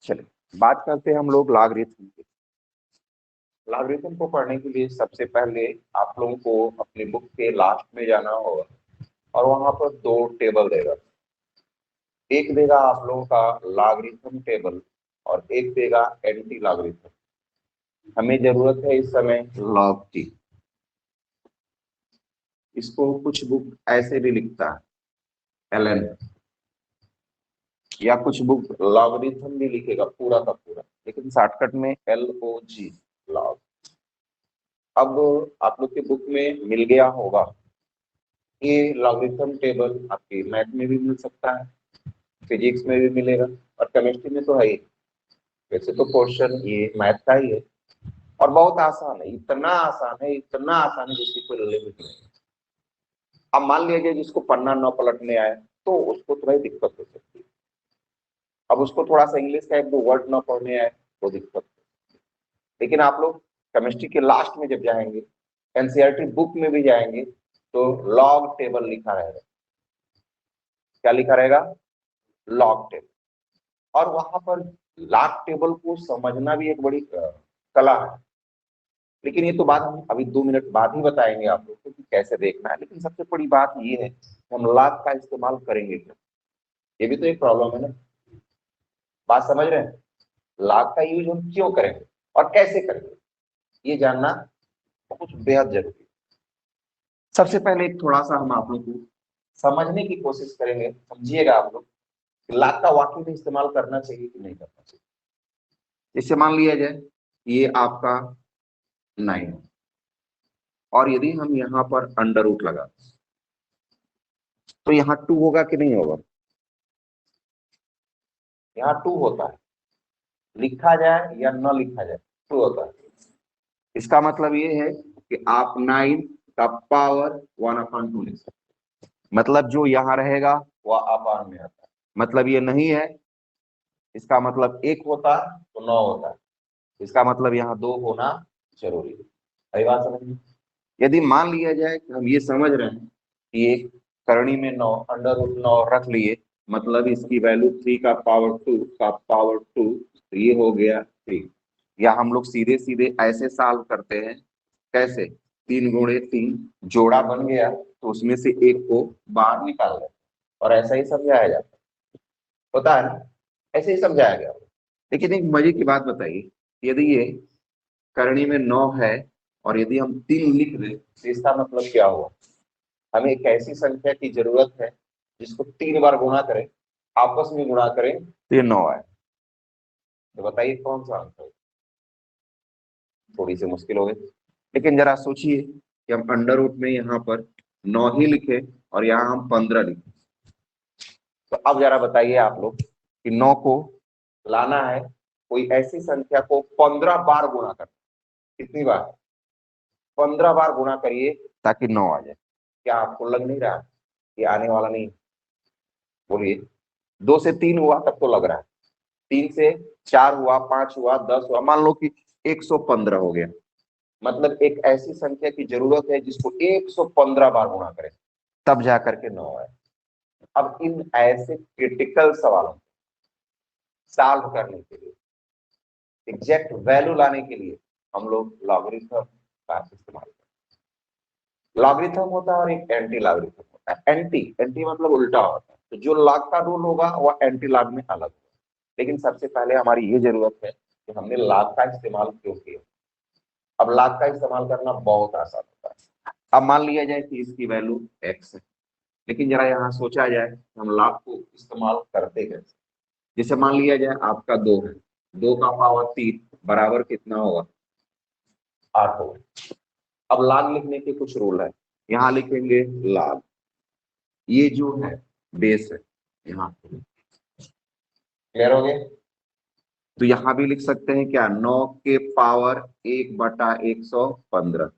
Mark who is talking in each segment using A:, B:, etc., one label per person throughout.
A: चलिए बात करते हैं हम लोग लॉगरिथम की। लॉगरिथम को पढ़ने के लिए सबसे पहले आप लोगों को अपनी बुक के लास्ट में जाना होगा और वहां पर दो टेबल देगा। एक देगा आप लोगों का लॉगरिथम टेबल और एक देगा एंटी लॉगरिथम। हमें जरूरत है इस समय लॉग की। इसको कुछ बुक ऐसे भी लिखता है एलएन, या कुछ बुक लॉगरिथम भी लिखेगा पूरा का पूरा, लेकिन शॉर्टकट में LOG लॉग। अब आप लोग के बुक में मिल गया होगा। ये लॉगरिथम टेबल आपके मैथ में भी मिल सकता है, फिजिक्स में भी मिलेगा और केमिस्ट्री में तो है ही। वैसे तो क्वेश्चन ये मैथ का ही है और बहुत आसान है, इतना आसान है, इतना आसान है जिसकी कोई लिमिट नहीं। अब मान लीजिए जिसको पन्ना न पलटने आए तो उसको थोड़ी दिक्कत हो सकती है। अब उसको थोड़ा सा इंग्लिश का एक दो वर्ड न पढ़ने आए तो दिक्कत है। लेकिन आप लोग केमिस्ट्री के लास्ट में जब जाएंगे, एनसीईआरटी बुक में भी जाएंगे, तो लॉग टेबल लिखा रहेगा। क्या लिखा रहेगा? Log table. और वहां पर लॉग टेबल को समझना भी एक बड़ी कला है। लेकिन ये तो बात हम अभी 2 मिनट बाद ही बताएंगे आप लोग को कि कैसे देखना है। लेकिन सबसे बड़ी बात ये है कि हम लॉग का इस्तेमाल करेंगे क्यों, ये भी तो एक प्रॉब्लम है ना। बात समझ रहे हैं? लॉग का यूज हम क्यों करेंगे और कैसे करेंगे, ये जानना बहुत बेहद जरूरी है। सबसे पहले एक थोड़ा सा हम आप लोग को समझने की कोशिश करेंगे। समझिएगा आप लोग कि लॉग का वाकई में इस्तेमाल करना चाहिए कि नहीं करना चाहिए। जैसे मान लिया जाए ये आपका 9 और यदि हम यहाँ पर अंडर रूट लगा तो यहाँ 2 होगा कि नहीं होगा? यहाँ 2 होता है, लिखा जाए या न लिखा जाए 2 होता है। इसका मतलब ये है कि आप 9 का पावर 1/2 लिख सकते हैं। मतलब जो यहाँ रहेगा वह अपान में आता है। मतलब ये नहीं है, इसका मतलब 1 होता तो 9 होता है। इसका मतलब यहाँ 2 होना जरूरी है। सही बात समझ में? यदि मान लिया जाए कि हम ये समझ रहे हैं कि एक करनी में 9 अंडर रूट 9 रख लिए, मतलब इसकी वैल्यू 3 का पावर 2 का पावर 2, तो ये हो गया 3। या हम लोग सीधे सीधे ऐसे सॉल्व करते हैं। कैसे? 3 × 3 जोड़ा बन गया तो उसमें से एक को बाहर निकाल दें और ऐसा ही समझाया जाता है। होता है ना, ऐसे ही समझाया गया। लेकिन एक मजे की बात बताइए, यदि ये करनी में 9 है और यदि हम 3 लिख दें तो इसका मतलब क्या हुआ? हमें एक ऐसी संख्या की जरूरत है जिसको 3 बार गुणा करें, आपस में गुणा करें तो ये 9 आए। तो बताइए कौन सा अंक है? थोड़ी सी मुश्किल हो गई। लेकिन जरा सोचिए कि हम अंडर रूट में यहाँ पर 9 ही लिखे और यहाँ हम 15 लिखे। तो अब जरा बताइए आप लोग कि 9 को लाना है, कोई ऐसी संख्या को 15 बार गुणा कर। कितनी बार? 15 बार गुणा करिए ताकि 9 आ जाए। क्या आपको लग नहीं रहा ये आने वाला नहीं? बोलिए। 2 से 3 हुआ तब तो लग रहा है, 3 से 4 हुआ, 5 हुआ, 10 हुआ, मान लो कि 115 हो गया। मतलब एक ऐसी संख्या की जरूरत है जिसको 115 बार गुणा करें तब जा करके 9 आए। अब इन ऐसे क्रिटिकल सवालों सॉल्व करने के लिए, एग्जैक्ट वैल्यू लाने के लिए हम लोग लॉगरिथम का इस्तेमाल करते हैं। लॉगरिथम होता है और एक एंटी लॉगरिथम होता है। एंटी एंटी मतलब उल्टा होता है, तो जो लॉग का रूल होगा वह एंटी लॉग में अलग होगा। लेकिन सबसे पहले हमारी ये जरूरत है कि हमने लॉग का इस्तेमाल क्यों किया। अब लॉग का इस्तेमाल करना बहुत आसान होता है। अब मान लिया जाए कि इसकी वैल्यू x है, लेकिन जरा यहाँ सोचा जाए हम लॉग को इस्तेमाल करते कैसे। जैसे मान लिया जाए आपका 2 है, 2 का पावर 3 बराबर कितना होगा? 8 होगा। अब लॉग लिखने के कुछ रूल है। यहाँ लिखेंगे लॉग, ये जो है बेस है, यहाँ क्लियर हो गया? तो यहाँ भी लिख सकते हैं क्या? 9 के पावर 1/115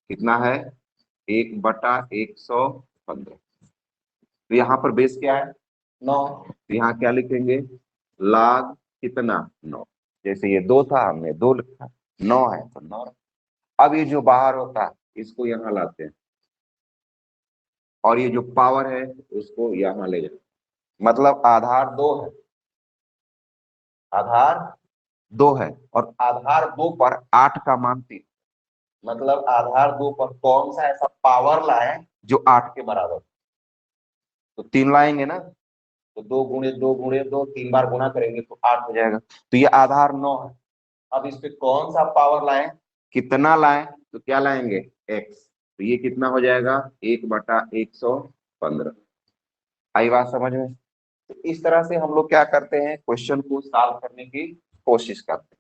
A: कितना है? 1/115। तो यहाँ पर बेस क्या है? 9। तो यहाँ क्या लिखेंगे? log कितना? 9। जैसे ये 2 था हमने 2 लिखा, 9 है तो 9। अब ये जो बाहर होता है इसको यहाँ लाते हैं और ये जो पावर है उसको यहाँ ले जाते हैं। मतलब आधार 2 है आधार 2 है और आधार 2 पर 8 का मान 3, मतलब आधार 2 पर कौन सा ऐसा पावर लाए जो 8 के बराबर, तो 3 लाएंगे ना, तो 2 गुणे 2 3 बार गुणा करेंगे तो 8 हो जाएगा, तो ये आधार 9 है। अब इस पे कौन सा पावर लाएं, कितना लाएं, तो क्या लाएंगे x, तो ये कितना हो जाएगा 1/115। आई बात समझ में? तो इस तरह से हम लोग क्या करते हैं, क्वेश्चन को सॉल्व करने की कोशिश करते हैं।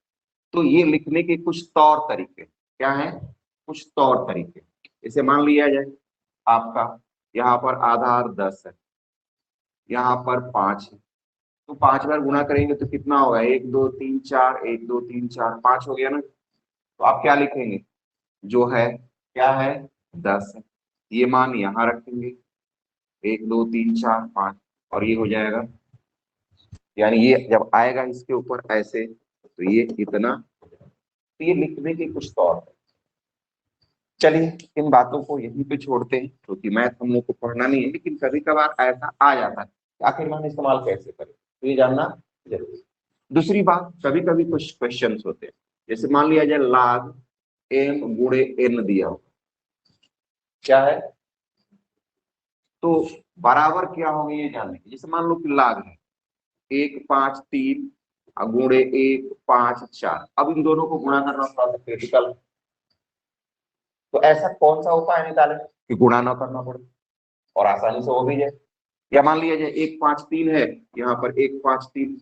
A: तो ये लिखने के कुछ तौर तरीके क्या है, कुछ तौर तरीके। इसे मान लिया जाए आपका यहाँ पर आधार 10 है, यहाँ पर 5 है, तो 5 बार गुणा करेंगे तो कितना होगा 1 2 3 4, 1 2 3 4 5 हो गया ना। तो आप क्या लिखेंगे, जो है क्या है 10 है, ये मान यहाँ रखेंगे 1 2 3 4 5, और ये हो जाएगा, यानी ये जब आएगा इसके ऊपर ऐसे तो ये इतना। तो ये लिखने के कुछ तौर है। चलिए इन बातों को यहीं पे छोड़ते हैं क्योंकि मैथ हम लोग को पढ़ना नहीं है, लेकिन कभी कभार ऐसा आ जाता है कि आखिर हम इस्तेमाल कैसे करें, तो ये जानना जरूरी है। दूसरी बात, कभी कभी कुछ क्वेश्चन होते हैं, जैसे मान लिया जाए log m गुणे n दिया हो, क्या है, तो बराबर क्या होंगे ये जानने की। जैसे मान लो कि log है 1 5 3 गुणे 1 5 4, अब इन दोनों को गुणा करना थोड़ा सा क्रिटिकल, तो ऐसा कौन सा उपाय निकाले कि गुणा ना करना पड़े और आसानी से हो भी जाए। या मान लिया जाए 1 5 3 है, यहाँ पर 1 5 3,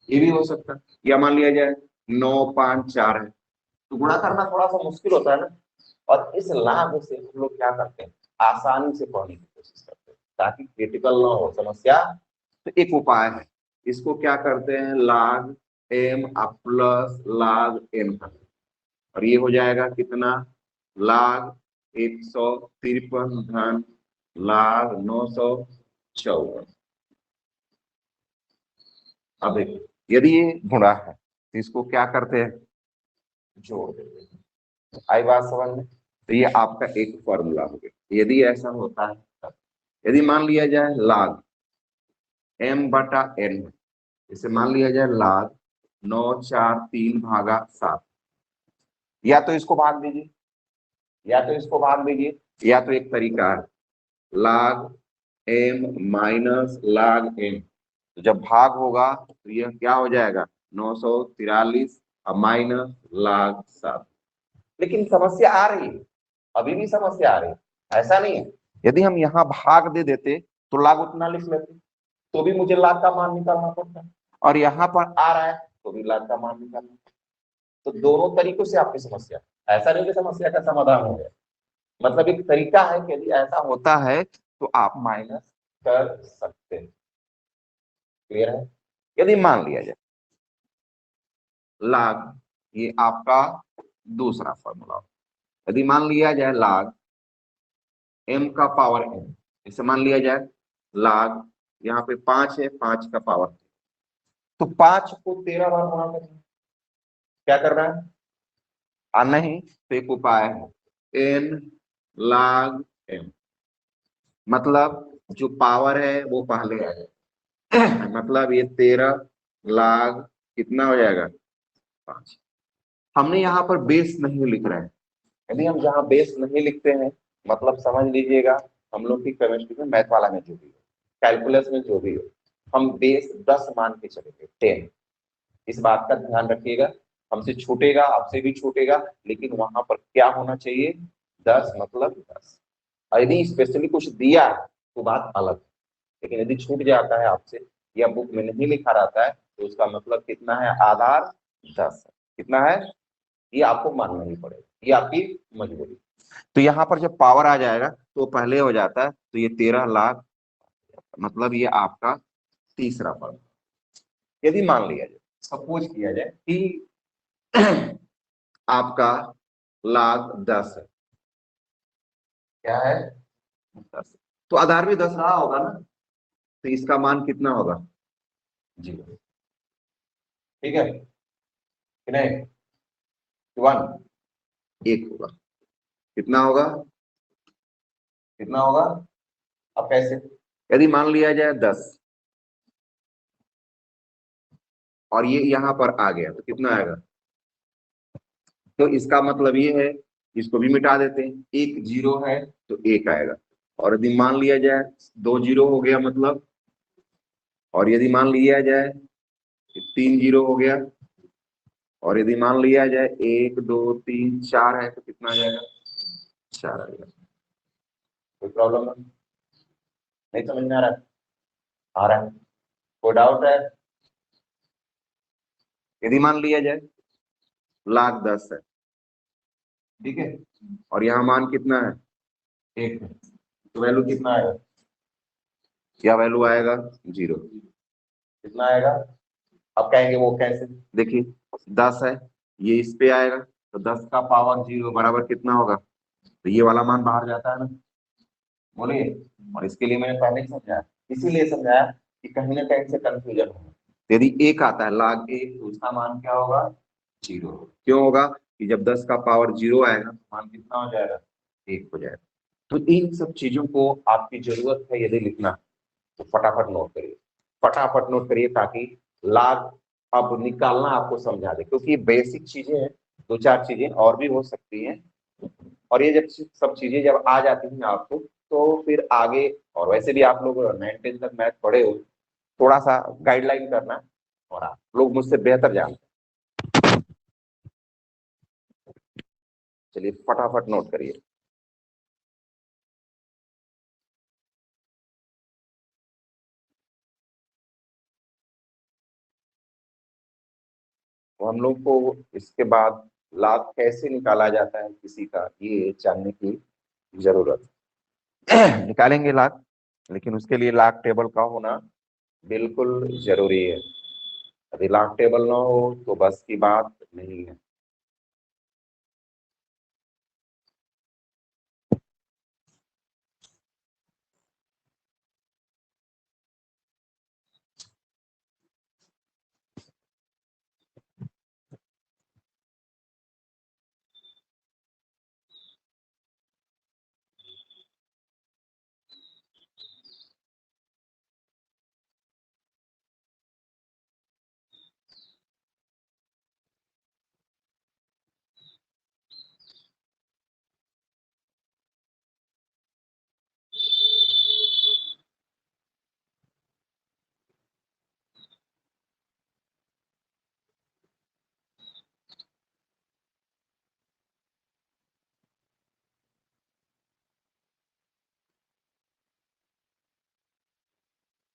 A: ये भी हो सकता है। या मान लिया जाए 9 5 4 है, तो गुणा करना थोड़ा सा मुश्किल होता है ना, और इस लाभ से हम लोग क्या करते हैं, आसानी से पढ़ने की कोशिश करते हैं ताकि क्रिटिकल ना हो समस्या। तो एक उपाय है, इसको क्या करते हैं log m plus log n करते हैं, और ये हो जाएगा कितना log 153 धन log 954। अब देखिए यदि ये गुणा है तो इसको क्या करते हैं, जोड़ देते हैं। आई बात समझ में? तो ये आपका एक फॉर्मूला हो गया यदि ऐसा होता है तब। यदि मान लिया जाए log m बटा n, इसे मान लिया जाए log 943/7, या तो इसको भाग दीजिए, या तो इसको भाग दीजिए, या तो एक तरीका है log m minus log m, तो जब भाग होगा तो यह क्या हो जाएगा 943 और माइनस log 7। लेकिन समस्या आ रही है, अभी भी समस्या आ रही है, ऐसा नहीं है। यदि हम यहाँ भाग दे देते तो लाग उतना लिख लेते, तो भी मुझे लाग का मान निकालना पड़ता, और यहाँ पर आ रहा है तो भी लाग का मान निकालना। तो दोनों तरीकों से आपकी समस्या, ऐसा नहीं कि समस्या का समाधान हो गया, मतलब एक तरीका है कि यदि ऐसा होता है तो आप माइनस कर सकते हैं। क्लियर है? यदि मान लिया जाए लाग, ये आपका दूसरा फॉर्मूला, यदि मान लिया जाए लाग m का पावर n, इसे मान लिया जाए लाग, यहाँ पे 5 है, 5 का पावर, तो 5 को 13 बार गुणा करना, क्या करना है नहीं, तो एक उपाय है n log m, मतलब जो पावर है वो पहले आएगा मतलब ये 13 log कितना हो जाएगा 5। हमने यहाँ पर बेस नहीं लिख रहे हैं, यदि हम जहाँ बेस नहीं लिखते हैं मतलब समझ लीजिएगा हम लोग की केमिस्ट्री में मैथ वाला में जो भी हो, कैलकुलस में जो भी हो, हम बेस 10 मान के चलेंगे 10। इस बात का ध्यान रखिएगा, हमसे छूटेगा आपसे भी छूटेगा, लेकिन वहां पर क्या होना चाहिए 10 मतलब 10। और यदि स्पेशली कुछ दिया है तो बात अलग है, लेकिन यदि छूट जाता है आपसे या बुक में नहीं लिखा रहता है तो उसका मतलब कितना है, आधार 10 है। कितना है ये आपको मानना ही पड़ेगा, ये आपकी मजबूरी। तो यहाँ पर जब पावर आ जाएगा तो पहले हो जाता है, तो ये 13 लाख, मतलब ये आपका तीसरा पद। यदि मान लिया जाए, सपोज किया जाए कि आपका लाख 10 है, क्या है 10, तो आधार भी 10 रहा होगा ना, तो इसका मान कितना होगा 0। ठीक है कि नहीं, 1 होगा, कितना होगा, कितना होगा, अब कैसे, यदि मान लिया जाए 10, और ये यहाँ पर आ गया तो कितना आएगा? तो इसका मतलब ये है, इसको भी मिटा देते हैं, एक जीरो है तो एक आएगा। और यदि मान लिया जाए दो जीरो हो गया मतलब, और यदि मान लिया जाए तीन जीरो हो गया, और यदि मान लिया जाए एक दो तीन चार है तो कितना आ जाएगा? चार आ जाएगा। कोई प्रॉब्लम नहीं समझ में आ रहा है? आ रहा है? कोई डाउट है? यदि मान लिया जाए लाख 10 है, ठीक है, और यहाँ मान कितना है? एक है, तो वैल्यू कितना आएगा? क्या वैल्यू आएगा? जीरो। कितना आएगा? अब कहेंगे वो कैसे? देखिए 10 है, ये इस पे आएगा तो 10 का पावर जीरो बराबर कितना होगा? तो ये वाला मान बाहर जाता है ना, बोलिए। और इसके लिए मैंने पहले ही समझाया, इसीलिए समझाया कि कहीं ना कहीं से कंफ्यूजन हो। यदि एक आता है लाख एक तो उसका मान क्या होगा? जीरो। क्यों होगा? कि जब 10 का पावर जीरो आएगा तो मान कितना हो जाएगा? एक हो जाएगा। तो इन सब चीजों को आपकी जरूरत है यदि लिखना तो फटाफट नोट करिए, फटाफट नोट करिए, ताकि लाभ अब निकालना आपको समझा दे, क्योंकि बेसिक चीजें हैं, दो चार चीजें और भी हो सकती हैं। और ये जब सब चीजें जब आ जाती हैं आपको, तो फिर आगे, और वैसे भी आप लोग 9th 10th तक मैथ पढ़े हो, थोड़ा सा गाइडलाइन करना, और आप लोग मुझसे बेहतर जानते हैं। चलिए फटाफट नोट करिए। तो हम लोग को इसके बाद लाभ कैसे निकाला जाता है किसी का, ये जानने की जरूरत है। निकालेंगे लाभ, लेकिन उसके लिए लाभ टेबल का होना बिल्कुल जरूरी है। यदि लाभ टेबल ना हो तो बस की बात नहीं है।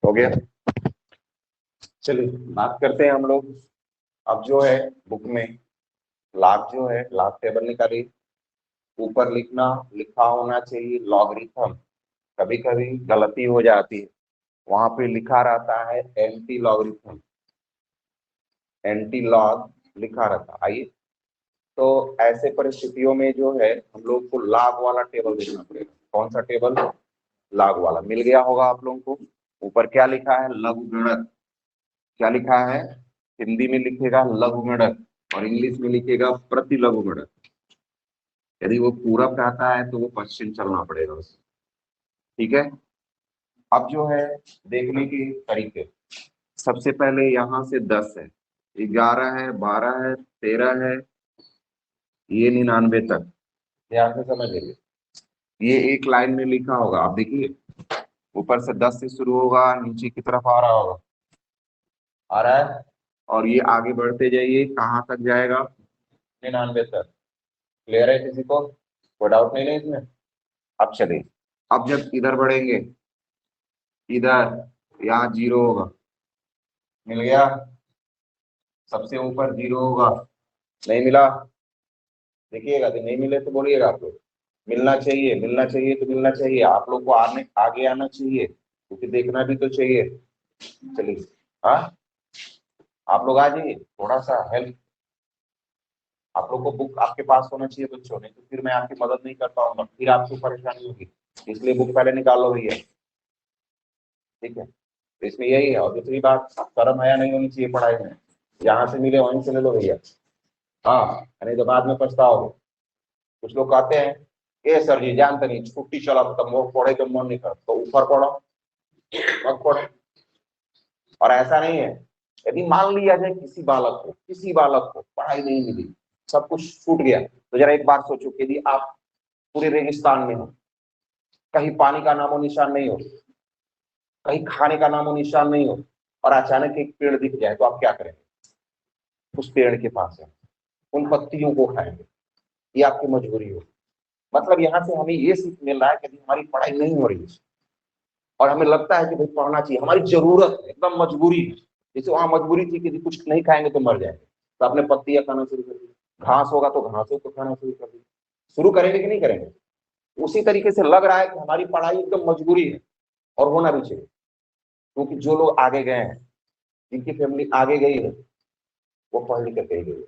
A: हो गया? चलिए बात करते हैं हम लोग। अब जो है बुक में लाभ जो है, लाभ टेबल निकालिए। ऊपर लिखा होना चाहिए लॉगरिथम। कभी कभी गलती हो जाती है, वहां पे लिखा रहता है एंटी लॉगरिथम, एंटी लॉग लिखा रहता है। आइए, तो ऐसे परिस्थितियों में जो है हम लोग को लाग वाला टेबल देखना पड़ेगा। कौन सा टेबल? लाग वाला। मिल गया होगा आप लोगों को। ऊपर क्या लिखा है? लघुगणक। क्या लिखा है? हिंदी में लिखेगा लघुगणक और इंग्लिश में लिखेगा प्रति लघुगणक। यदि वो पूरब कहता है तो वो पश्चिम चलना पड़ेगा उससे, ठीक है। अब जो है देखने के तरीके, सबसे पहले यहाँ से 10 है, 11 है, 12 है, 13 है, ये 99 तक ध्यान से समझ लीजिए। ये एक लाइन में लिखा होगा, आप देखिए ऊपर से 10 से शुरू होगा, नीचे की तरफ आ रहा होगा, आ रहा है, और ये आगे बढ़ते जाइए, कहाँ तक जाएगा? 99 तक। क्लियर है किसी को? कोई डाउट नहीं है इसमें? अब चलिए, अब जब इधर बढ़ेंगे, इधर यहाँ जीरो होगा, मिल गया। सबसे ऊपर जीरो होगा, नहीं मिला, देखिएगा। तो नहीं मिले तो बोलिएगा आप लोग। मिलना चाहिए, मिलना चाहिए तो मिलना चाहिए। आप लोग को आगे आना चाहिए, क्योंकि देखना भी तो चाहिए। चलिए, हाँ, आप लोग आ जाइए, थोड़ा सा हेल्प। आप लोग को बुक आपके पास होना चाहिए बच्चों, नहीं तो फिर मैं आपकी मदद नहीं कर पाऊंगा, फिर आपको परेशानी होगी। इसलिए बुक पहले निकालो भैया, ठीक है। तो इसमें यही है। और दूसरी बात, शर्म हया नहीं होनी चाहिए पढ़ाई में। जहां से मिले वहीं से ले लो भैया, हाँ, नहीं तो बाद में पछताओगे। कुछ लोग कहते हैं ए सर जी जानते नहीं, छुट्टी चला तो वो पढ़े तो मन नहीं कर, तो ऊपर पढ़ो, मत पढ़ो। और ऐसा नहीं है यदि मान लिया जाए किसी बालक को पढ़ाई नहीं मिली, सब कुछ छूट गया, तो जरा एक बार सोचो कि यदि आप पूरे रेगिस्तान में हो, कहीं पानी का नामो निशान नहीं हो, कहीं खाने का नामो निशान नहीं हो, और अचानक एक पेड़ दिख जाए, तो आप क्या करेंगे? उस पेड़ के पास है, उन पत्तियों को खाएंगे, ये आपकी मजबूरी हो। मतलब यहाँ से हमें ये सीख मिल रहा है कि हमारी पढ़ाई नहीं हो रही है और हमें लगता है कि भाई पढ़ना चाहिए, हमारी जरूरत है, एकदम मजबूरी है। जैसे वहां मजबूरी थी कि कुछ नहीं खाएंगे तो मर जाएंगे, तो आपने पत्तियां खाना शुरू कर दी, घास होगा तो घासों को खाना शुरू कर दी। शुरू करेंगे कि नहीं करेंगे? उसी तरीके से लग रहा है कि हमारी पढ़ाई एकदम मजबूरी है और होना भी चाहिए, क्योंकि जो लोग आगे गए हैं, जिनकी फैमिली आगे गई है, वो पढ़ लिख कर गई है।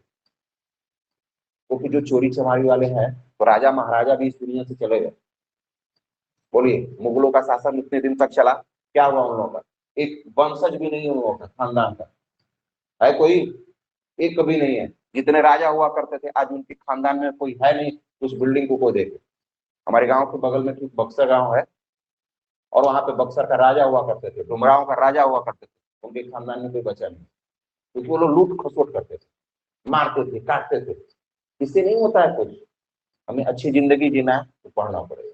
A: क्योंकि जो चोरी चमारी वाले हैं, तो राजा महाराजा भी इस दुनिया से चले गए। बोलिए, मुगलों का शासन इतने दिन तक चला, क्या हुआ उन लोगों का? एक वंशज भी नहीं उन लोगों का, खानदान का है कोई? एक भी नहीं है। जितने राजा हुआ करते थे, आज उनके खानदान में कोई है नहीं। उस बिल्डिंग को कोई देखे, हमारे गांव के बगल में ठीक बक्सर गांव है, और वहां पे बक्सर का राजा हुआ करते थे, डुमराव का राजा हुआ करते थे, उनके खानदान में कोई बचा नहीं, क्योंकि वो लोग लूट खसोट करते थे, मारते थे, काटते थे। इससे नहीं होता है कुछ। हमें अच्छी जिंदगी जीना है तो पढ़ना पड़ेगा।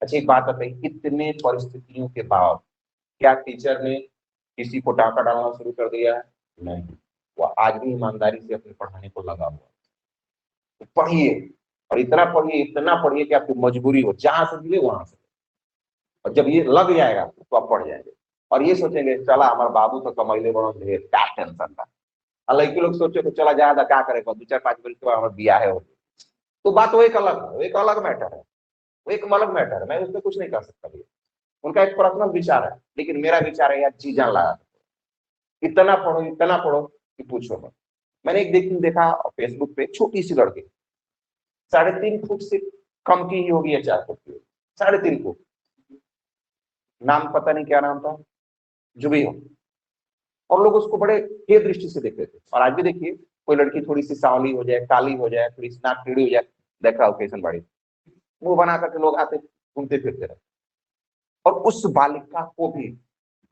A: अच्छा, एक बात बताइए, इतने परिस्थितियों के बाद क्या टीचर ने किसी को डांका डालना शुरू कर दिया है? नहीं, वो आज भी ईमानदारी से अपने पढ़ाने को लगा हुआ है। तो पढ़िए, और इतना पढ़िए कि आपकी मजबूरी हो, जहां से मिले वहां से। और जब ये लग जाएगा तो आप पढ़ जाएंगे, और ये सोचेंगे चला हमारे बाबू तो कमाइले बड़ो ढेर, क्या टेंशन था। हालांकि लोग सोचे तो चला ज्यादा क्या करेगा, 2 4 5 बरस के बाद हमारा बियाह है। तो बात वो एक अलग है, वो एक अलग मैटर है, वो एक अलग मैटर है, मैं उसमें कुछ नहीं कर सकता भैया। उनका एक पर्सनल विचार है, लेकिन मेरा विचार है यार, जी जान लगा इतना पढ़ो कि पूछो मत। मैंने एक देखा फेसबुक पे, छोटी सी लड़की, 3.5 फुट से कम की ही होगी या 4 फुट की होगी, 3.5 फुट। नाम पता नहीं क्या नाम था, जो भी हो। और लोग उसको बड़े हे दृष्टि से देखते थे। और आज भी देखिए, कोई लड़की थोड़ी सी सांवली हो जाए, काली हो जाए, थोड़ी सी नाक टेढ़ी हो जाए, देखा हो केसन बाड़ी, मुंह बना करके लोग आते घूमते फिरते रहे। और उस बालिका को भी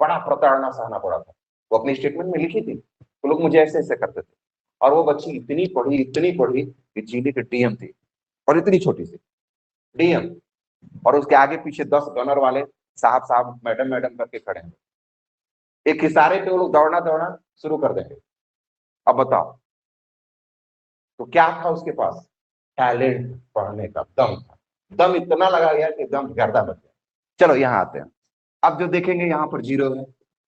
A: बड़ा प्रताड़ना सहना पड़ा था। वो अपनी स्टेटमेंट में लिखी थी, तो लोग मुझे ऐसे ऐसे करते थे। और वो बच्ची इतनी पढ़ी कि जीडी के डीएम थी, और इतनी छोटी सी डीएम, और उसके आगे पीछे 10 गनर वाले साहब साहब मैडम मैडम करके खड़े हैं। एक इशारे पे वो लोग दौड़ना दौड़ना शुरू कर देंगे। अब बताओ, तो क्या था उसके पास? टैलेंट, पढ़ने का दम था। दम इतना लगा गया कि दम गर्दा बच गया। चलो यहाँ आते हैं। अब जो देखेंगे यहाँ पर जीरो है,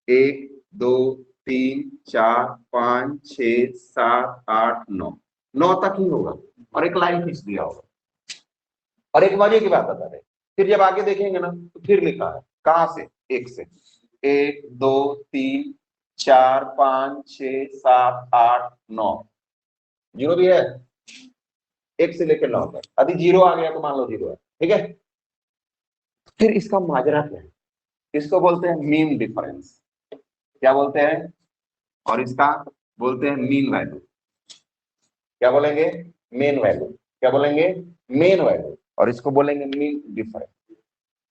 A: 1 2 3 4 5 6 7 8 9, 9 तक ही होगा, और एक लाइन खींच दिया होगा। और एक मजे की बात बता रहे, फिर जब आगे देखेंगे ना, तो फिर लिखा है कहां से? 1 से। 1 2 3 4 5 6 7 8 9, जीरो भी है। 1 से लेकर 9 तक, यदि जीरो आ गया तो मान लो जीरो है, ठीक है। फिर इसका माजरा क्या है? इसको बोलते हैं मीन डिफरेंस। क्या बोलते हैं? और इसका बोलते हैं मीन वैल्यू। क्या बोलेंगे? Main value. क्या बोलेंगे? Main value. और इसको बोलेंगे मीन डिफरेंस।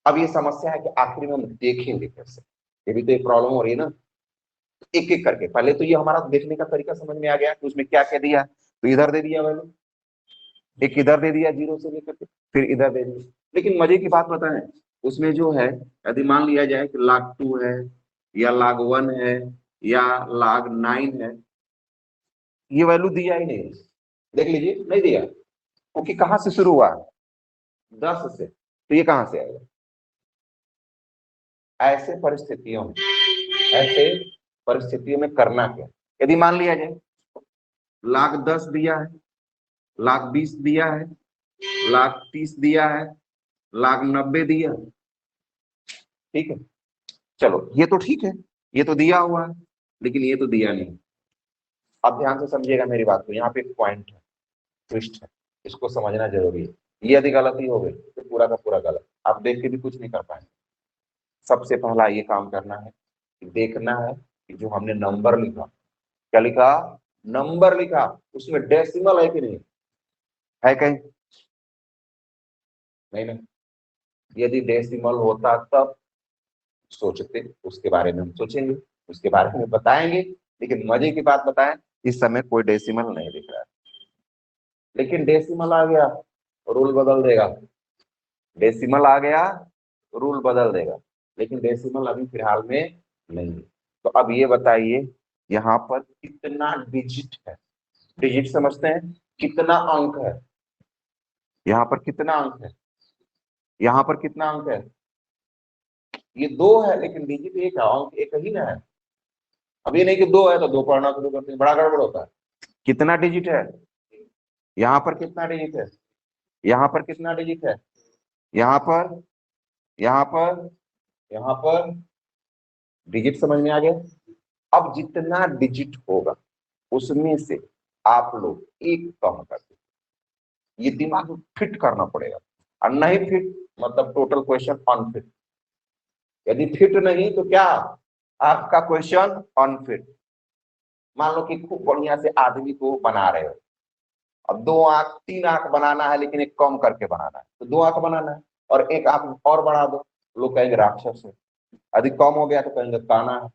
A: अब ये समस्या है कि आखिर में हम देखेंगे कैसे, ये भी तो एक प्रॉब्लम हो रही है ना। एक एक करके, पहले तो ये हमारा देखने का तरीका समझ में आ गया कि उसमें क्या क्या दिया, तो इधर दे दिया वैल्यू, एक इधर दे दिया जीरो से लेकर के, फिर इधर दे दिया। लेकिन मजे की बात बताएं, उसमें जो है, यदि मान लिया जाए कि log 2 है, या log 1 है, या log 9 है, ये वैल्यू दिया ही नहीं। देख लीजिए, नहीं दिया, क्योंकि कहां से शुरू हुआ? 10 से, तो ये कहां से आएगा? ऐसे परिस्थितियों में ऐसे परिस्थितियों में करना क्या? यदि मान लिया जाए log 10 दिया है, log 20 दिया है, log 30 दिया है, log 90 दिया है, ठीक है। चलो ये तो ठीक है, ये तो दिया हुआ है, लेकिन ये तो दिया नहीं। अब ध्यान से समझिएगा मेरी बात को, यहाँ पे एक पॉइंट है, ट्विस्ट है, इसको समझना जरूरी है। ये यदि गलती हो गई तो पूरा का पूरा गलत, आप देख के भी कुछ नहीं कर पाएंगे। सबसे पहला ये काम करना है कि देखना है कि जो हमने नंबर लिखा, क्या लिखा? नंबर लिखा, उसमें डेसिमल है कि नहीं है? कहीं नहीं ना। यदि डेसिमल होता तब सोचते, उसके बारे में हम सोचेंगे। उसके बारे में बताएंगे, लेकिन मजे की बात बताएं, इस समय कोई डेसिमल नहीं दिख रहा है, लेकिन डेसिमल आ गया रूल बदल देगा। डेसिमल आ गया रूल बदल देगा, लेकिन डेसिमल अभी फिलहाल में नहीं है। तो अब ये बताइए यहाँ पर कितना डिजिट है? डिजिट समझते हैं, कितना अंक है? यहाँ पर कितना अंक है? यहाँ पर कितना अंक है? ये 2 है, लेकिन डिजिट एक है, अंक एक ही ना है। अब ये नहीं कि 2 है तो 2 पढ़ना शुरू करते हैं, बड़ा गड़बड़ होता है। कितना डिजिट है? यहाँ पर कितना डिजिट है? यहाँ पर कितना डिजिट है? यहाँ पर, यहाँ पर, यहाँ पर डिजिट समझ में आ गया? अब जितना डिजिट होगा उसमें से आप लोग एक कम कर दो, ये दिमाग में फिट करना पड़ेगा। और नहीं फिट मतलब टोटल क्वेश्चन अनफिट। यदि फिट नहीं तो क्या आपका क्वेश्चन अनफिट। मान लो कि खूब बढ़िया से आदमी को बना रहे हो, अब 2 आंख 3 आंख बनाना है, लेकिन एक कम करके बनाना है, तो 2 आंख बनाना है और एक आंख और बढ़ा दो, लोग कहेंगे राक्षस है। अधिक कम हो गया तो कहेंगे काना है,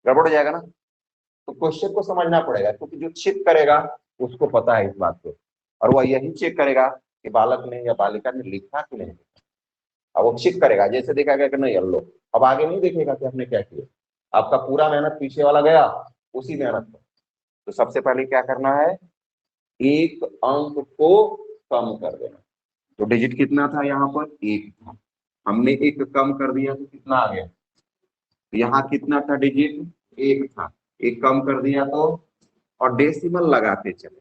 A: गड़बड़ हो जाएगा ना। तो क्वेश्चन को समझना पड़ेगा, क्योंकि जो चेक करेगा उसको पता है इस बात को, और वह यही चेक करेगा कि बालक ने या बालिका ने लिखा कि नहीं लिखा। अब वो चेक करेगा, जैसे देखेगा कि नहीं अल्लो, अब आगे नहीं देखेगा कि हमने क्या किया। आपका पूरा मेहनत पीछे वाला गया उसी मेहनत पर। तो सबसे पहले क्या करना है, एक अंक को कम कर देना। तो डिजिट कितना था यहाँ पर? 1 था, हमने एक कम कर दिया तो कितना आ गया? यहाँ कितना था डिजिट? 1 था, एक कम कर दिया तो, और डेसिमल लगाते चले,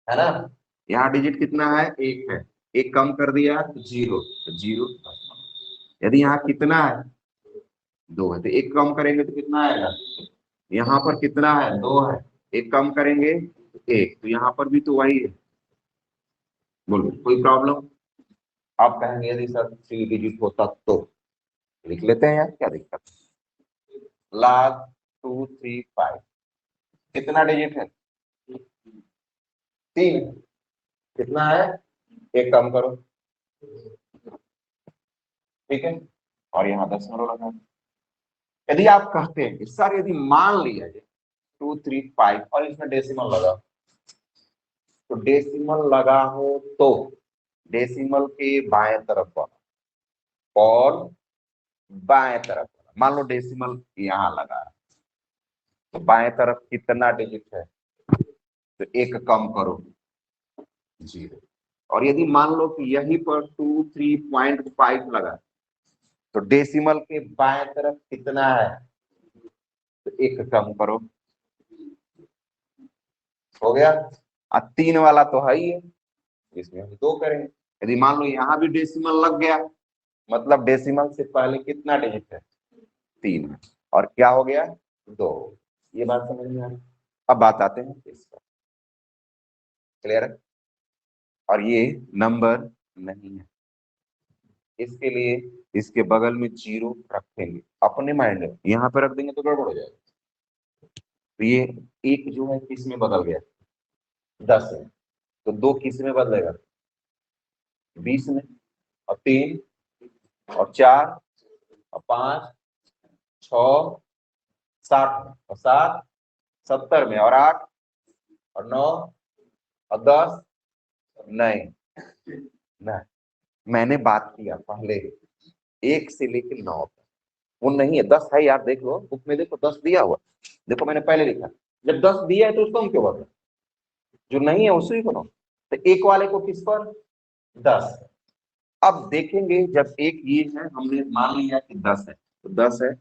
A: है ना। यहाँ डिजिट कितना है? 1 है, एक कम कर दिया तो 0, तो 0। यदि यहाँ कितना है? 2 है, तो एक कम करेंगे तो कितना आएगा? यहाँ पर कितना है? 2 है, एक कम करेंगे तो 1, तो यहाँ पर भी तो वही है। बोलो कोई प्रॉब्लम? आप कहेंगे यदि सर 3 डिजिट होता तो लिख लेते हैं यार, क्या दिक्कत है। log 235 कितना डिजिट है? 3। कितना है? एक कम करो, ठीक है, और यहाँ 10 लगा। यदि आप कहते हैं कि सर यदि मान लिया जाए 235 और इसमें डेसिमल लगा, तो डेसिमल लगा हो तो डेसिमल के बाएं तरफ वाला और बाएं तरफ वाला, मान लो डेसिमल यहाँ लगा है, तो बाएं तरफ कितना डिजिट है? तो एक कम करो, 0। और यदि मान लो कि यहीं पर 23.5 लगा, तो डेसिमल के बाएं तरफ कितना है? तो एक कम करो, हो गया। 3 वाला तो है ही है, इसमें हम 2 करेंगे। यदि मान लो यहाँ भी डेसिमल लग गया, मतलब डेसिमल से पहले कितना डिजिट है? 3 है, और क्या हो गया? 2। ये बात समझ में आ रही? अब बात आते हैं इस पर, क्लियर है? और ये नंबर नहीं है, इसके लिए इसके बगल में 0 रखेंगे, अपने माइंड में यहाँ पे रख देंगे तो गड़बड़ हो जाएगा। तो ये 1 जो है किस में बदल गया? 10 है, तो 2 किस में बदलेगा? 20 में, और 3 और 4 और 5 6 60 और 7 70 में, और 8 और 9 और 10 नहीं, नहीं मैंने बात किया पहले 1 से लेकर 9 तक, वो नहीं है, 10 है यार, देख लो बुक में, देखो 10 दिया हुआ, देखो मैंने पहले लिखा। जब 10 दिया है तो उसको हम क्यों बदले? जो नहीं है उसी को, तो 1 वाले को किस पर? 10। अब देखेंगे जब एक ये है, हमने मान लिया कि 10 है, तो 10 है,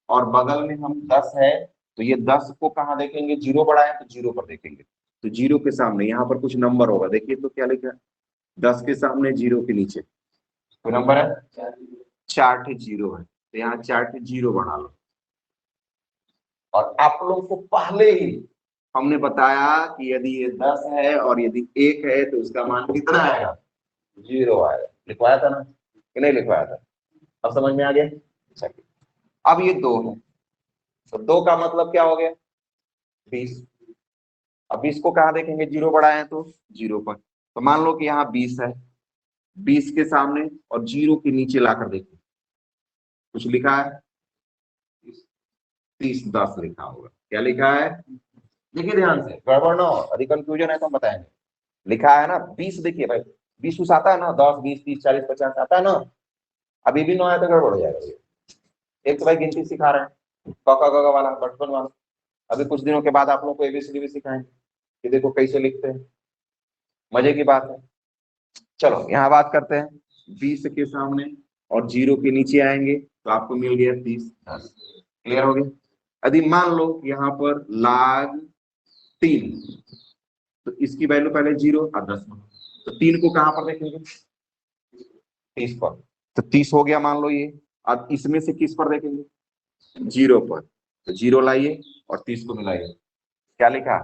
A: और बगल में हम 10 है, तो ये 10 को कहाँ देखेंगे? 0 बढ़ाए तो 0 पर देखेंगे, तो 0 के सामने यहाँ पर कुछ नंबर होगा, देखिए तो क्या लिखा है? 10 के सामने 0 के नीचे कोई नंबर है? 4 0 है, तो यहाँ 4 0 बढ़ा लो। और आप लोग को पहले ही हमने बताया कि यदि ये 10 है और यदि 1 है तो उसका मान कितना आएगा? 0 आएगा। लिखवाया था ना कि नहीं लिखवाया था? अब समझ में आ गया? चलिए, अब ये 2 है, तो 2 का मतलब क्या हो गया? 20। अब 20 को कहाँ देखेंगे? 0 बढ़ाए हैं तो 0 पर, तो मान लो कि यहाँ 20 है, 20 के सामने और 0 के नीचे लाकर देखो, कुछ लिखा है? 30 10 लिखा होगा। क्या लिखा है? देखिए ध्यान से, गड़बड़ ना हो, यदि कंफ्यूजन है तो हम बताएंगे। लिखा है ना 20, देखिए भाई 20 उस आता है ना, 10 20 30 40 50 आता है ना। अभी भी ना आया तो गड़बड़ हो जाएगा भैया। एक तो भाई गिनती सिखा रहे हैं, क ख ग घ वाला, बचपन वाला। अभी कुछ दिनों के बाद आप लोग को एबीसीडी भी सिखाएंगे कि देखो कैसे लिखते हैं, मजे की बात है। चलो यहाँ बात करते हैं 20 के सामने और 0 के नीचे आएंगे तो आपको मिल गया 30 10। क्लियर हो गया? यदि मान लो यहाँ पर log 3, तो इसकी वैल्यू पहले 0 और 10, तो 3 को कहां पर देखेंगे? 30 पर। तो 30 हो गया मान लो ये। अब इसमें से किस पर देखेंगे? 0 पर। तो 0 लाइए और 30 को मिलाइए। क्या लिखा?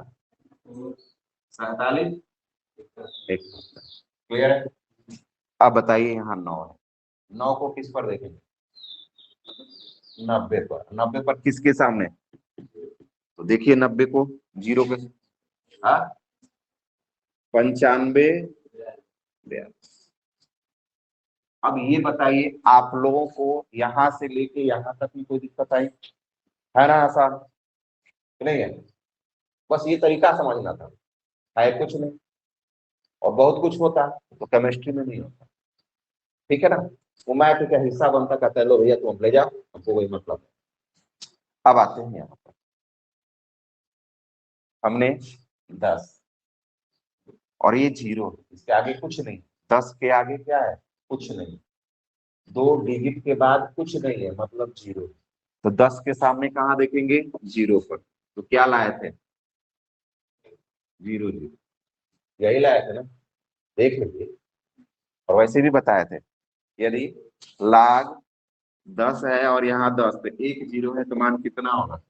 A: 47 1। क्लियर है? अब बताइए यहाँ 9 है, 9 को किस पर देखेंगे? 90 पर। 90 पर किसके सामने? तो देखिए 90 को 0 के, हाँ 95 42। अब ये बताइए आप लोगों को यहां से लेके यहां तक की कोई दिक्कत आई है ना? आसान नहीं है? बस ये तरीका समझना था, है कुछ नहीं। और बहुत कुछ होता है तो केमिस्ट्री में नहीं होता, ठीक है ना? वो मैथ का हिस्सा बनता, कहता है लो भैया तुम ले जाओ, हमको वही मतलब है। अब आते हैं यहाँ पर, हमने 10 और ये 0, इसके आगे कुछ नहीं। 10 के आगे क्या है? कुछ नहीं। 2 डिजिट के बाद कुछ नहीं है, मतलब 0। तो 10 के सामने कहाँ देखेंगे? 0 पर। तो क्या लाए थे? 0 0, यही लाए थे ना? देख लीजिए। और वैसे भी बताए थे, यदि log 10 है और यहाँ 10, तो एक 0 है तो मान कितना होगा?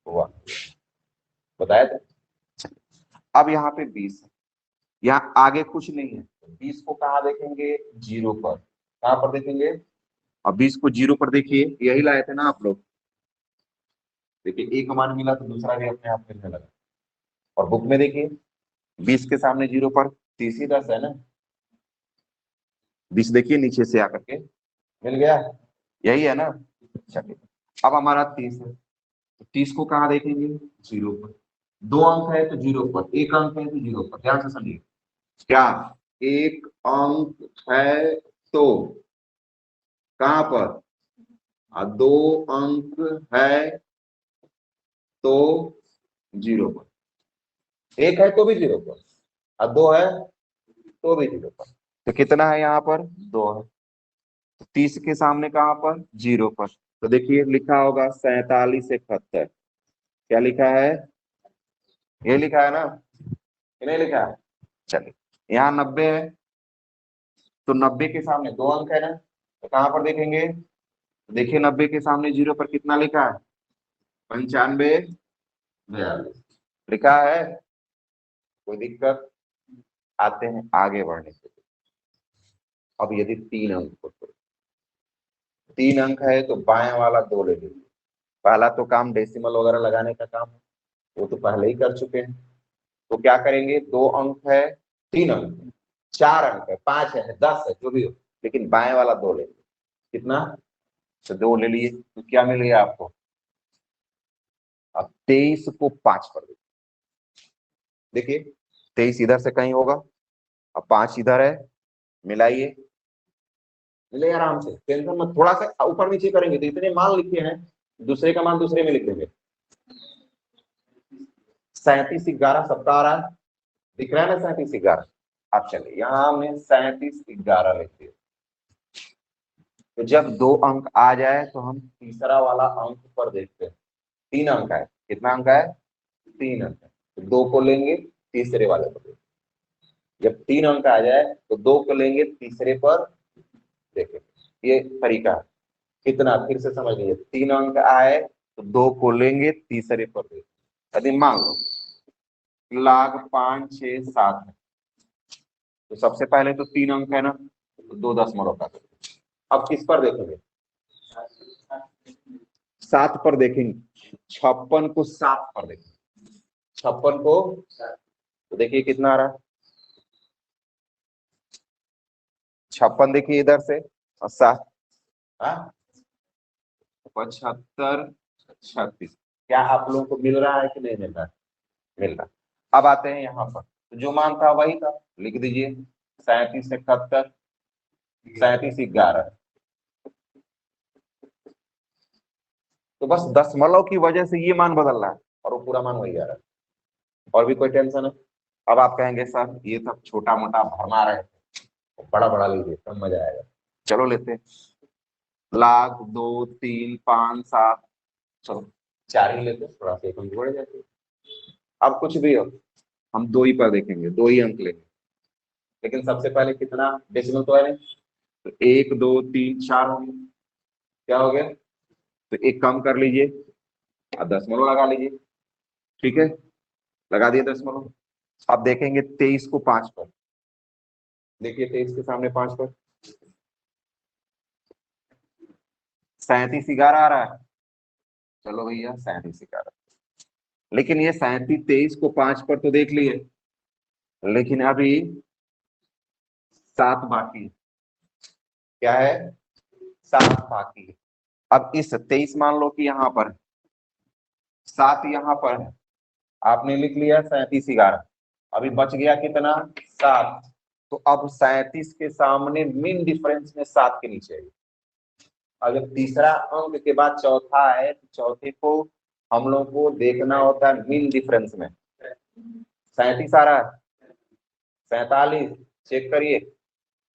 A: हुआ, बताया था। अब यहाँ पे 20 है, यहाँ आगे कुछ नहीं है, 20 को कहाँ देखेंगे? 0 पर। कहाँ पर देखेंगे? अब 20 को 0 पर देखिए, यही लाए थे ना आप लोग। देखिए एक मान मिला तो दूसरा भी अपने आप मिलने लगा। और बुक में देखिए 20 के सामने 0 पर 30 ही 10 है ना। 20 देखिए नीचे से आकर के मिल गया, यही है ना? चलिए अब हमारा 30 है, तो 30 को कहाँ देखेंगे? 0 पर। 2 अंक है तो 0 पर, एक अंक है तो 0 पर। ध्यान से समझिए, क्या एक अंक है तो कहां पर? 2 अंक है तो 0 पर, एक है तो भी 0 पर, और 2 है तो भी 0 पर। तो कितना है यहाँ पर? 2 है। तो 30 के सामने कहां पर? 0 पर। तो देखिए लिखा होगा 47 71। क्या लिखा है? ये लिखा है ना, कि नहीं लिखा है? चलिए यहाँ 90 है, तो 90 के सामने 2 अंक है ना, तो कहां पर देखेंगे? तो देखिए 90 के सामने 0 पर कितना लिखा है? 95 42 लिखा है। कोई दिक्कत? आते हैं आगे बढ़ने के लिए। अब यदि 3 अंक को, तो 3 अंक है तो बाएं वाला 2 ले लीजिए। पहला तो काम डेसिमल वगैरह लगाने का काम है, वो तो पहले ही कर चुके हैं। तो क्या करेंगे? 2 अंक है, 3 अंक है, 4 अंक है, 5 है, 10 है, जो भी हो, लेकिन बाएं वाला 2 ले लीजिए। कितना? तो 2 ले लिए, तो क्या मिल गया आपको? अब 23 को 5 पर देखिए, 23 इधर से कहीं होगा, अब 5 इधर है, मिलाइए, मिले आराम से, टेंशन मत। थोड़ा सा ऊपर नीचे करेंगे तो इतने मान लिखे हैं, दूसरे का मान दूसरे में लिख देंगे। 37 11 सबका आ रहा है, दिख रहा है ना? 37 11। अब चलिए यहाँ हमने 37 11 लिख दिया। तो जब 2 अंक आ जाए तो हम तीसरा वाला अंक पर देखते हैं। 3 अंक है, कितना अंक है? 3 अंक है, तो 2 को लेंगे तीसरे वाले पर देखेंगे। जब 3 अंक आ जाए तो 2 को लेंगे तीसरे पर देखेंगे। ये तरीका है। कितना? फिर से समझ लीजिए, 3 अंक आए तो 2 को लेंगे तीसरे पर देखेंगे। यदि मान लो log 5 6 7 है, तो सबसे पहले तो 3 अंक है ना, तो 2 दशमलव का। अब किस पर देखेंगे? 7 पर देखेंगे। 56 को 7 पर देखेंगे। 56 को, तो देखिए कितना आ रहा है? 56 देखिए इधर से, और 7 75 36। क्या आप लोगों को मिल रहा है कि नहीं मिल रहा है? मिल रहा है। अब आते हैं यहाँ पर, तो जो मान था वही था, लिख दीजिए 37 71 37 11। तो बस दशमलव की वजह से ये मान बदल रहा है और वो पूरा मान वही आ रहा है, और भी कोई टेंशन है? अब आप कहेंगे सर ये सब छोटा मोटा भरमा रहे थे, तो बड़ा बड़ा लीजिए तब मजा आएगा। चलो लेते हैं, लाख 2 3 5 7, चलो 4 ही लेते हैं, थोड़ा सा एक अंक बढ़ जाते हैं। अब कुछ भी हो हम 2 ही पर देखेंगे, 2 ही अंक लेंगे, लेकिन सबसे पहले कितना डेसिमल तो है नहीं, तो 1 2 3 4 हो गया। क्या हो गया? तो एक कम कर लीजिए और दशमलव लगा लीजिए। ठीक है, लगा दिए दशमलव। अब देखेंगे 23 को 5 पर, देखिए 23 के सामने 5 पर 37 11 आ रहा है। चलो भैया 37 11, लेकिन ये 37 23 को 5 पर तो देख लिए, लेकिन अभी 7 बाकी। क्या है? 7 बाकी। अब इस 23 मान लो कि यहाँ पर 7 यहाँ पर है, आपने लिख लिया 37 11, अभी बच गया कितना? 7। तो अब 37 के सामने मीन डिफरेंस में 7 के नीचे है। अगर तीसरा अंक के बाद चौथा है तो चौथे को हम लोग को देखना होता है मीन डिफरेंस में। 37 आ रहा है, 47 चेक करिए,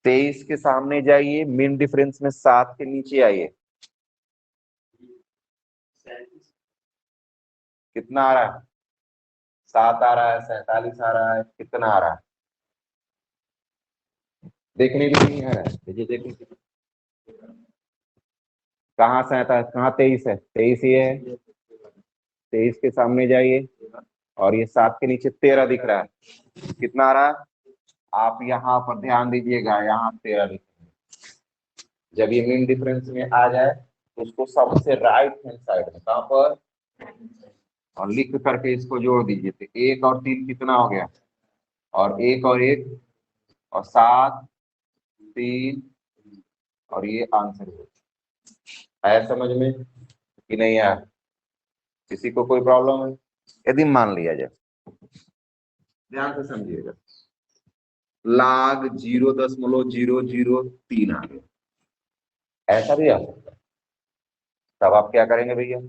A: 23 के सामने जाइए, मीन डिफरेंस में 7 के नीचे आइए, कितना आ रहा है? 7 आ रहा है, 47 आ रहा है, कितना आ रहा है? देखने भी नहीं आ रहा है, देखिए कहाँ 47 कहाँ 23 है? 23 ही है, 23 के सामने जाइए और ये 7 के नीचे 13 दिख रहा है, कितना आ रहा है? आप यहाँ पर ध्यान दीजिएगा, यहाँ 13 लिखेंगे। जब ये मीन डिफरेंस में आ जाए तो उसको सबसे राइट हैंड साइड में कहाँ पर, और लिख करके इसको जोड़ दीजिए, तो 1 और 3 कितना हो गया, और 1 और 1 और 7 3, और ये आंसर हो। आया समझ में कि नहीं आया? किसी को कोई प्रॉब्लम है? यदि मान लिया जाए, ध्यान से समझिएगा, लाख 0.003 आ गया, ऐसा भी आ सकता है। तब आप क्या करेंगे भैया?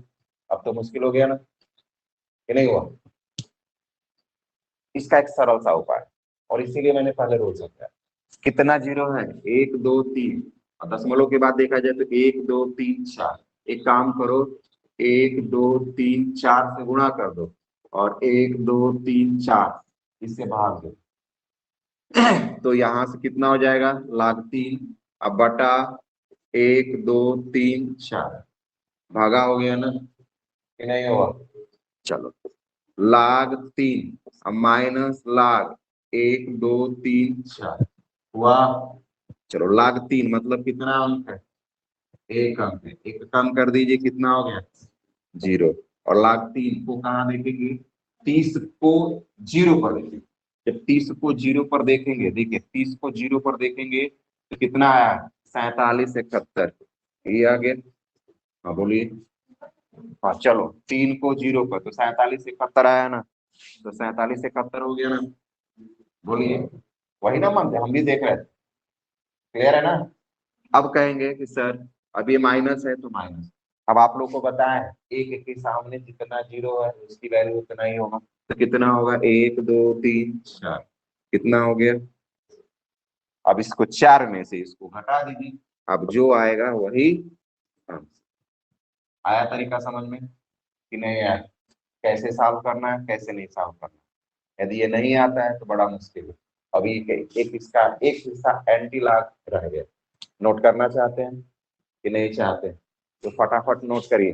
A: अब तो मुश्किल हो गया ना, कि नहीं हुआ? इसका एक सरल सा उपाय, और इसीलिए मैंने पहले रोज बताया, कितना जीरो है? 1 2 3, और दशमलव के बाद देखा जाए तो 1 2 3 4। एक काम करो, 1 2 3 4 से गुणा कर दो, और 1 2 3 4 इससे भाग दो, तो यहां से कितना हो जाएगा? लाख 3, अब बटा 1 2 3 4, भागा हो गया ना, कि नहीं हुआ? चलो, लाख 3 अब माइनस लाख 1 2 3 4 हुआ। चलो लाख 3 मतलब कितना अंक है? एक अंक है, एक कम कर दीजिए, कितना हो गया? 0। और लाख 3 को कहाँ देखेंगे? 30 को 0 पर देखेंगे। जब 30 को 0 पर देखेंगे, देखिए 30 को 0 पर देखेंगे तो कितना आया? 47 71, ये आ गया। हाँ बोलिए। हाँ चलो, 3 को 0 पर तो 47 71 आया ना, तो 47 71 हो गया ना, बोलिए। वही ना मन हम भी देख रहे थे, क्लियर है ना? अब कहेंगे कि सर अब ये माइनस है तो माइनस, अब आप लोग को बताएं एक के सामने जितना 0 है उसकी वैल्यू उतना ही होगा, तो कितना होगा? 1 2 3 4, कितना हो गया? अब इसको 4 में से इसको घटा दीजिए, अब जो आएगा वही आंसर। आया तरीका समझ में कि नहीं आया? कैसे सॉल्व करना है, कैसे नहीं सॉल्व करना है? यदि ये नहीं आता है तो बड़ा मुश्किल है। अभी एक इसका एक हिस्सा एंटी लॉग रह गया, नोट करना चाहते हैं कि नहीं चाहते? तो फटाफट नोट करिए।